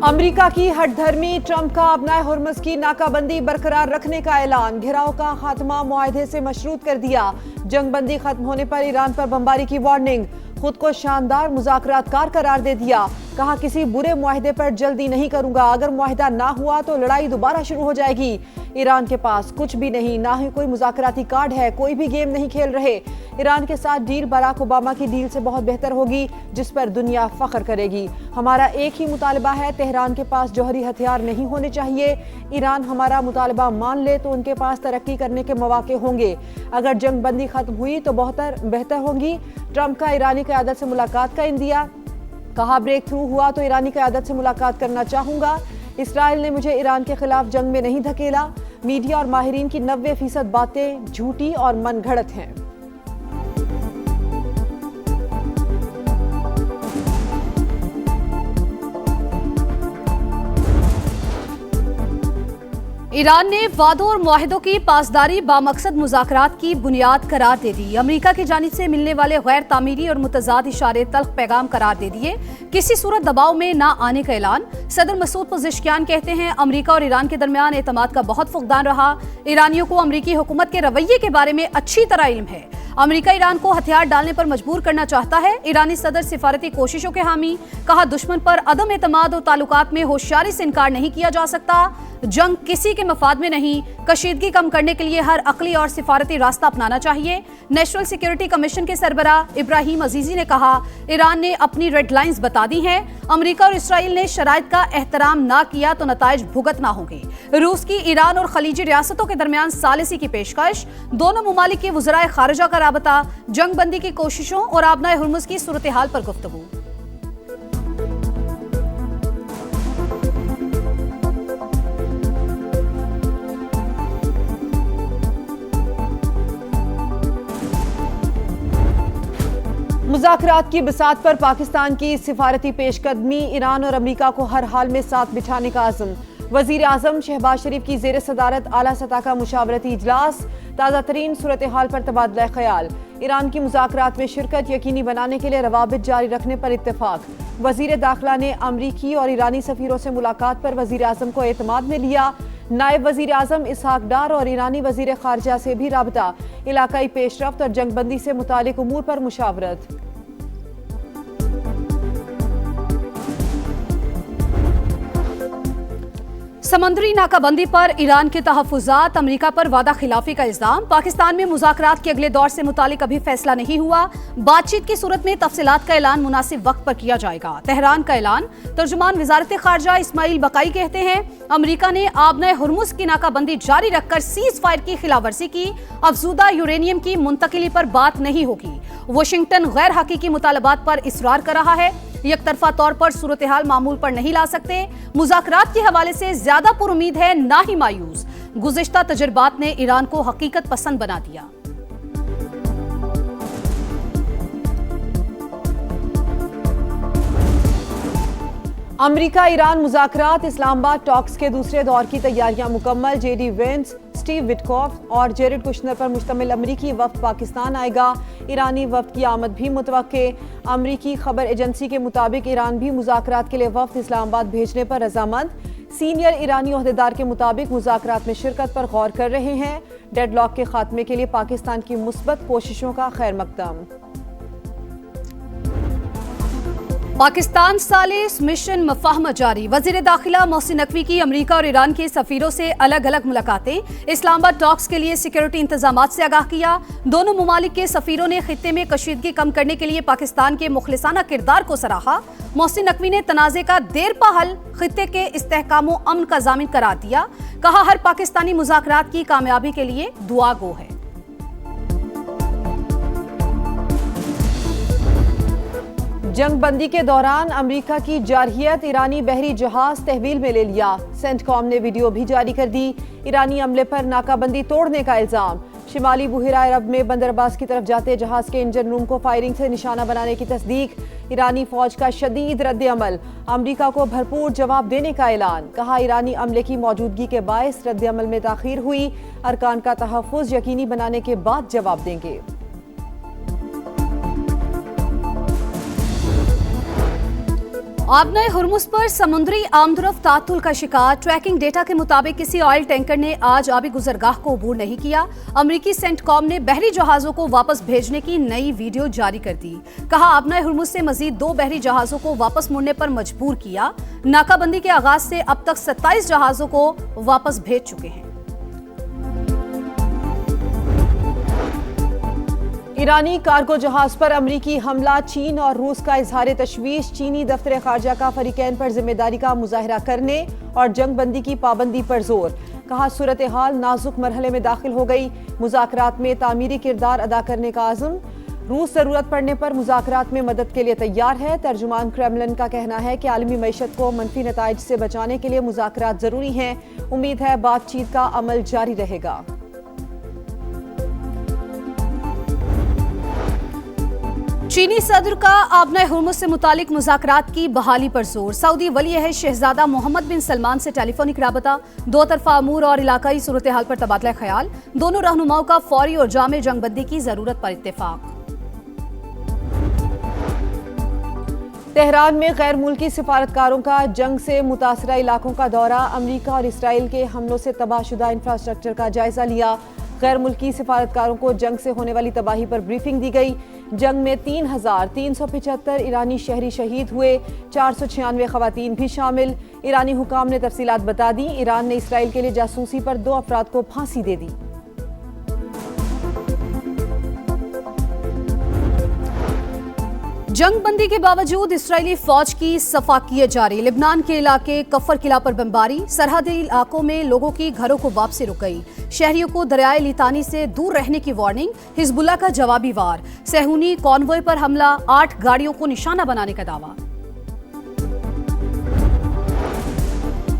America की हठधर्मी Trump का अपना हुर्मुज़ की नाकाबंदी बरकरार रखने का ऐलान। घेराव का खात्मा मुआहदे से मशरूत कर दिया। जंगबंदी खत्म होने पर ईरान पर बमबारी की वार्निंग। खुद को शानदार मुज़ाकरातकार करार दे दिया। कहा किसी बुरे मुआहदे पर जल्दी नहीं करूंगा। अगर मुआहदा ना हुआ तो लड़ाई दोबारा शुरू हो जाएगी। ईरान के पास कुछ भी नहीं, ना ही कोई मुज़ाकराती कार्ड है। कोई भी गेम नहीं खेल रहे। ईरान के साथ डील बराक ओबामा की डील से बहुत बेहतर होगी, जिस पर दुनिया फख्र करेगी। हमारा एक ही मुतालबा है, तेहरान के पास जौहरी हथियार नहीं होने चाहिए। ईरान हमारा मुतालबा मान ले तो उनके पास तरक्की करने के मौके होंगे। अगर जंगबंदी खत्म हुई तो बेहतर होंगी। ट्रंप का ईरानी क़यादत से मुलाकात का इंदिया। कहा ब्रेक थ्रू हुआ तो ईरानी क़यादत से मुलाकात करना चाहूंगा। इसराइल ने मुझे ईरान के खिलाफ जंग में नहीं धकेला। मीडिया और माहिरीन की 90% बातें झूठी और मनगढ़ंत हैं। ईरान ने वादों और मुआहिदों की पासदारी बामकसद मुज़ाकरात की बुनियाद करार दे दी। अमेरिका की जानिब से मिलने वाले गैर तामीरी और मुतजाद इशारे तल्ख पैगाम करार दे दिए। किसी सूरत दबाव में ना आने का ऐलान। सदर मसूद पज़ेश्कियान कहते हैं अमेरिका और ईरान के दरमियान एतमाद का बहुत फुकदान रहा। ईरानियों को अमेरिकी हुकूमत के रवैये के बारे में अच्छी तरह इल्म है। अमेरिका ईरान को हथियार डालने पर मजबूर करना चाहता है। ईरानी सदर सिफारती कोशिशों के हामी। कहा दुश्मन पर अदम एतमाद और ताल्लुकात में होशियारी से इनकार नहीं किया जा सकता। जंग किसी के मफाद में नहीं। कशीदगी कम करने के लिए हर अकली और सिफारती रास्ता अपनाना चाहिए। नेशनल सिक्योरिटी कमीशन के सरबराह इब्राहिम अजीजी ने कहा ईरान ने अपनी रेड लाइंस बता दी हैं। अमेरिका और इसराइल ने शराइत का एहतराम ना किया तो नताइज भुगतना होंगे। रूस की ईरान और खलीजी रियासतों के दरमियान सालिसी की पेशकश। दोनों मुमालिक के वज़राए खारिजा का राबता। जंगबंदी की कोशिशों और आबनाए हुर्मुज़ की सूरत हाल पर गुफ्तगू। मुज़ाकरात की बिसात पर पाकिस्तान की सिफारती पेशकदमी। ईरान और अमेरिका को हर हाल में साथ बिठाने का आज़म। वज़ीर आज़म शहबाज शरीफ की ज़ेर सदारत आला सतह का मुशावरती इजलास। ताज़ा तरीन सूरत हाल पर तबादला ख्याल। ईरान की मुज़ाकरात में शिरकत यकीनी बनाने के लिए रवाबित जारी रखने पर इत्तेफाक। वज़ीर दाखिला ने अमरीकी और ईरानी सफ़ीरों से मुलाकात पर वज़ीर आज़म को एतमाद में लिया। नायब वज़ीर आज़म इसहाक डार और ईरानी वज़ीर ख़ारिजा से भी राबता। इलाकाई पेशरफ्त और जंगबंदी से मुतालिक उमूर पर मुशावरत। समंदरी नाकाबंदी पर ईरान के तहफ़्फ़ुज़ात। अमेरिका पर वादा खिलाफी का इल्ज़ाम। पाकिस्तान में मुज़ाकरात के अगले दौर से मुतालिक अभी फैसला नहीं हुआ। बातचीत की सूरत में तफसीलात का ऐलान मुनासिब वक्त पर किया जाएगा। तेहरान का ऐलान। तर्जुमान वज़ारत ख़ारिजा इस्माइल बकाई कहते हैं अमेरिका ने आबनाए हुर्मुज़ की नाकाबंदी जारी रखकर सीज़ फायर की खिलाफवर्जी की। अफज़ूदा यूरेनियम की मुंतकिली पर बात नहीं होगी। वाशिंगटन गैर हकीकी मुतालबात पर इसरार कर रहा है। यकतरफा तौर पर सूरत हाल मामूल पर नहीं ला सकते। मुज़ाकरात के हवाले से ज्यादा पुरुमीद है, ना ही मायूस। गुज़िश्ता तजुर्बात ने ईरान को हकीकत पसंद बना दिया। अमेरिका ईरान मुज़ाकरात। इस्लामाबाद टॉक्स के दूसरे दौर की तैयारियां मुकम्मल। जेडी वेंस, स्टीव विटकॉफ और जेरेड कुशनर पर मुश्तमिल अमरीकी वफ्द पाकिस्तान आएगा। ईरानी वफ्द की आमद भी मुतवक्के। अमरीकी खबर एजेंसी के मुताबिक ईरान भी मुज़ाकरात के लिए वफ्द इस्लामाबाद भेजने पर रजामंद। सीनियर ईरानी ओहदेदार के मुताबिक मुज़ाकरात में शिरकत पर गौर कर रहे हैं। डेडलॉक के खात्मे के लिए पाकिस्तान की मुस्बत कोशिशों का खैर मकदम। पाकिस्तान सालिस मिशन मफाहमत जारी। वज़ीर दाखिला मोहसिन नकवी की अमेरिका और ईरान के सफ़ीरों से अलग अलग मुलाकातें। इस्लामाबाद टॉक्स के लिए सिक्योरिटी इंतजामात से आगाह किया। दोनों मुमालिक के सफ़ीरों ने खित्ते में कशीदगी कम करने के लिए पाकिस्तान के मुखलिसाना किरदार को सराहा। मोहसिन नकवी ने तनाज़े का देरपा हल खित्ते के इस्तेहकाम व अमन का ज़ामिन करार दिया। कहा हर पाकिस्तानी मुज़ाकरात की कामयाबी के लिए दुआ गो है। जंगबंदी के दौरान अमेरिका की जारहियत ईरानी बहरी जहाज तहवील में ले लिया। सेंटकॉम ने वीडियो भी जारी कर दी। ईरानी अमले पर नाकाबंदी तोड़ने का इल्जाम। शिमाली बुहिरा अरब में बंदरबाज की तरफ जाते जहाज के इंजन रूम को फायरिंग से निशाना बनाने की तस्दीक। ईरानी फौज का शदीद रद्द अमल। अमेरिका को भरपूर जवाब देने का ऐलान। कहा ईरानी अमले की मौजूदगी के बायस रद्द अमल में ताखीर हुई। अरकान का तहफ़्फ़ुज़ यकीनी बनाने के बाद जवाब देंगे। आबनाए हुर्मुज़ पर समुद्री आमदरफ्त तातुल का शिकार। ट्रैकिंग डेटा के मुताबिक किसी ऑयल टैंकर ने आज आबी गुजरगाह को अबूर नहीं किया। अमरीकी सेंटकॉम ने बहरी जहाजों को वापस भेजने की नई वीडियो जारी कर दी। कहा, आबनाए हुर्मुज़ से मजीद 2 बहरी जहाजों को वापस मुड़ने पर मजबूर किया। नाकाबंदी के आगाज से अब तक 27 जहाजों को वापस भेज चुके हैं। ईरानी कार्गो जहाज पर अमरीकी हमला, चीन और रूस का इजहार तशवीश। चीनी दफ्तर खारजा का फरीकैन पर जिम्मेदारी का मुजाहरा करने और जंग बंदी की पाबंदी पर जोर। कहा, सूरत हाल नाजुक मरहले में दाखिल हो गई। मुज़ाकरात में तामीरी किरदार अदा करने का आज़म। रूस जरूरत पड़ने पर मुज़ाकरात में मदद के लिए तैयार है। तर्जुमान क्रेमलिन का कहना है कि आलमी मईशत को मनफी नताइज से बचाने के लिए मुज़ाकरात जरूरी हैं। उम्मीद है बातचीत का अमल जारी रहेगा। चीनी सदर का आबनाए हुर्मुज़ से मुतालिक मुज़ाकरात की बहाली पर जोर। सऊदी वली अहद शहजादा मोहम्मद बिन सलमान से टेलीफोनिक राबता। 2 तरफा अमूर और इलाकाई सूरत हाल पर तबादला ख्याल। दोनों रहनुमाओं का फौरी और जामे जंगबंदी की जरूरत पर इत्तेफाक। तेहरान में गैर मुल्की सिफारतकारों का जंग से मुतासरा इलाकों का दौरा। अमरीका और इसराइल के हमलों से तबाहशुदा इंफ्रास्ट्रक्चर का जायजा लिया। गैर मुल्की सिफारतकारों को जंग से होने वाली तबाही पर ब्रीफिंग दी गई। जंग में 3,375 ईरानी शहरी शहीद हुए, 496 खवातीन भी शामिल। ईरानी हुकाम ने तफसीलात बता दी। ईरान ने इसराइल के लिए जासूसी पर 2 अफराद को फांसी दे दी। जंग बंदी के बावजूद इसराइली फौज की सफाकियत जारी। लिबनान के इलाके कफर किला पर बमबारी। सरहदी इलाकों में लोगों की घरों को वापसी रुक गई। शहरियों को दरियाए लितानी से दूर रहने की वार्निंग। हिजबुल्लाह का जवाबी वार। सहूनी कॉन्वॉय पर हमला, 8 गाड़ियों को निशाना बनाने का दावा।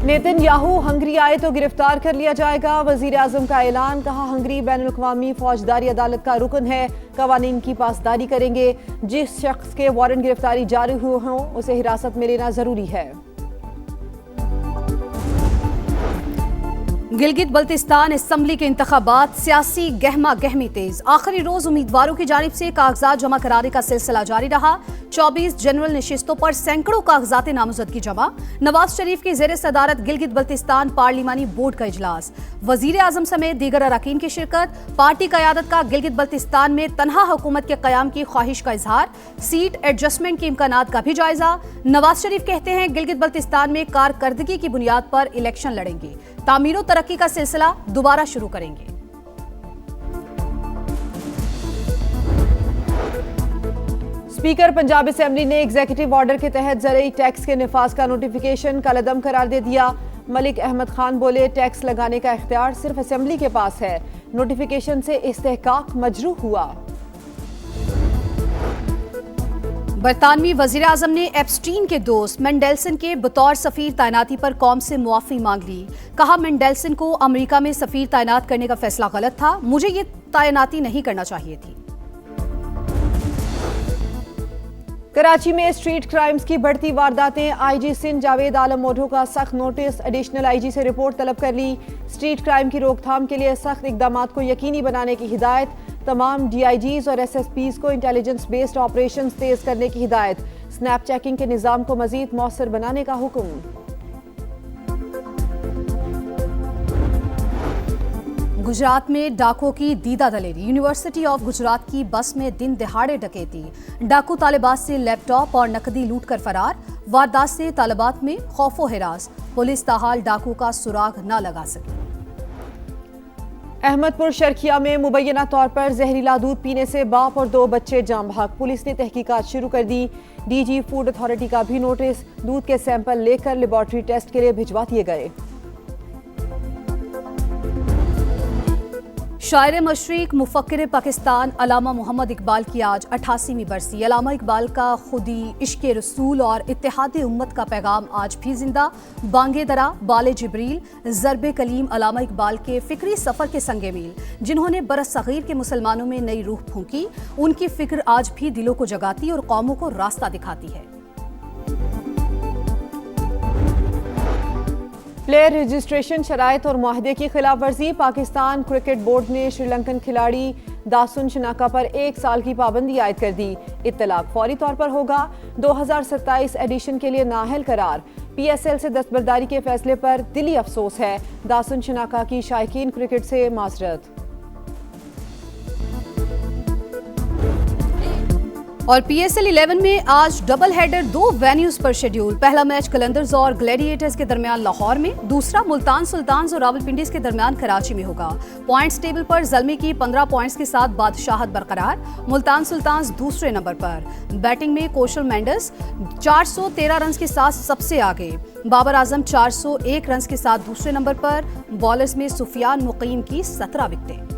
नेतन्याहू हंगरी आए तो गिरफ्तार कर लिया जाएगा। वजीर आजम का ऐलान। कहा, हंगरी बैनुल-अक़वामी फौजदारी अदालत का रुकन है। कवानीन की पासदारी करेंगे। जिस शख्स के वारंट गिरफ्तारी जारी हुए हों उसे हिरासत में लेना जरूरी है। गिलगित बल्तिस्तान असम्बली के इंतखाबात, सियासी गहमा गहमी तेज। आखिरी रोज उम्मीदवारों की जानिब से कागजात जमा कराने का सिलसिला जारी रहा। 24 जनरल नशिस्तों पर सैकड़ों कागजात नामजदगी जमा। नवाज शरीफ की ज़ेर सदारत गिलगित बल्तिस्तान पार्लिमानी बोर्ड का इजलास। वजीर आजम समेत दीगर अरकान की शिरकत। पार्टी क़यादत का गिलगित बल्तिस्तान में तनहा हुकूमत के क़याम की ख्वाहिश का इजहार। सीट एडजस्टमेंट के इम्कानात का भी जायजा। नवाज शरीफ कहते हैं गिलगित बल्तिस्तान में कारकर्दगी की बुनियाद पर इलेक्शन लड़ेंगे। तामीर तरक्की का सिलसिला दोबारा शुरू करेंगे। स्पीकर पंजाब असेंबली ने एग्जीक्यूटिव ऑर्डर के तहत ज़रई टैक्स के निफाज का नोटिफिकेशन कलअदम करार दे दिया। मलिक अहमद खान बोले, टैक्स लगाने का इख्तियार सिर्फ असेंबली के पास है। नोटिफिकेशन से इस्तेहकाक मजरूह हुआ। बरतानवी वजीर आजम ने एप्स्टीन के दोस्त मेंडेल्सन के बतौर सफीर तैनाती पर कौम से मुआफ़ी मांग ली। कहा, मेंडेल्सन को अमेरिका में सफीर तैनात करने का फैसला गलत था। मुझे ये तैनाती नहीं करना चाहिए थी। कराची में स्ट्रीट क्राइम्स की बढ़ती वारदातें। आईजी सिंध जावेद आलम मोढो का सख्त नोटिस। एडिशनल आईजी से रिपोर्ट तलब कर ली। स्ट्रीट क्राइम की रोकथाम के लिए सख्त इकदाम को यकीनी बनाने की हिदायत। तमाम डीआईजीज और एसएसपीज को इंटेलिजेंस बेस्ड ऑपरेशन तेज करने की हिदायत। स्नैप चेकिंग के निज़ाम को मजीद मौसर बनाने का हुक्म। गुजरात में डाकुओं की दीदा दलेरी। यूनिवर्सिटी ऑफ गुजरात की बस में दिन दहाड़े डकैती। डाकू तालिबात से लैपटॉप और नकदी लूट कर फरार। वारदात से तालिबात में खौफो हिरास। पुलिस ताहाल डाकू का सुराग न लगा सकी। अहमदपुर शर्खिया में मुबैना तौर पर जहरीला दूध पीने से बाप और 2 बच्चे जाम भाग। पुलिस ने तहकीकात शुरू कर दी। डीजी फूड अथॉरिटी का भी नोटिस। दूध के सैंपल लेकर लेबॉर्ट्री टेस्ट के लिए भिजवा दिए गए। शायर मशरिक मुफक्किर पाकिस्तान अलामा मोहम्मद इकबाल की आज 88वीं बरसी। अलामा इकबाल का खुदी, इश्क रसूल और इत्तेहाद उम्मत का पैगाम आज भी जिंदा। बांगे दरा, बाले जिब्रील, ज़रबे कलीम अलामा इकबाल के फिक्री सफ़र के संगे मील, जिन्होंने बरस सग़ीर के मुसलमानों में नई रूह फूंकी। उनकी फिक्र आज भी दिलों को जगाती और कौमों को रास्ता दिखाती है। प्लेयर रजिस्ट्रेशन शराइत और मुआहदे की खिलाफ वर्जी। पाकिस्तान क्रिकेट बोर्ड ने श्रीलंकन खिलाड़ी दासुन शनाका पर 1 साल की पाबंदी आयद कर दी। इत्तलाक फौरी तौर पर होगा। 2027 एडिशन के लिए नाअहल करार। PSL से दस्तबरदारी के फैसले पर दिली अफसोस है। दासुन शनाका की शायकीन क्रिकेट से माजरत। और PSL 11 में आज डबल हेडर 2 वेन्यूज पर शेड्यूल। पहला मैच कलंदर्स और ग्लैडिएटर्स के दरमियान लाहौर में, दूसरा मुल्तान सुल्तान्स और रावलपिंडीज के दरमियान कराची में होगा। पॉइंट्स टेबल पर ज़ल्मी की 15 पॉइंट्स के साथ बादशाहत बरकरार। मुल्तान सुल्तान्स दूसरे नंबर पर। बैटिंग में कोशल मेंडस 413 रन के साथ सबसे आगे। बाबर आजम 401 रन के साथ दूसरे नंबर पर। बॉलर्स में सुफियान मुकीम की 17 विकेटें।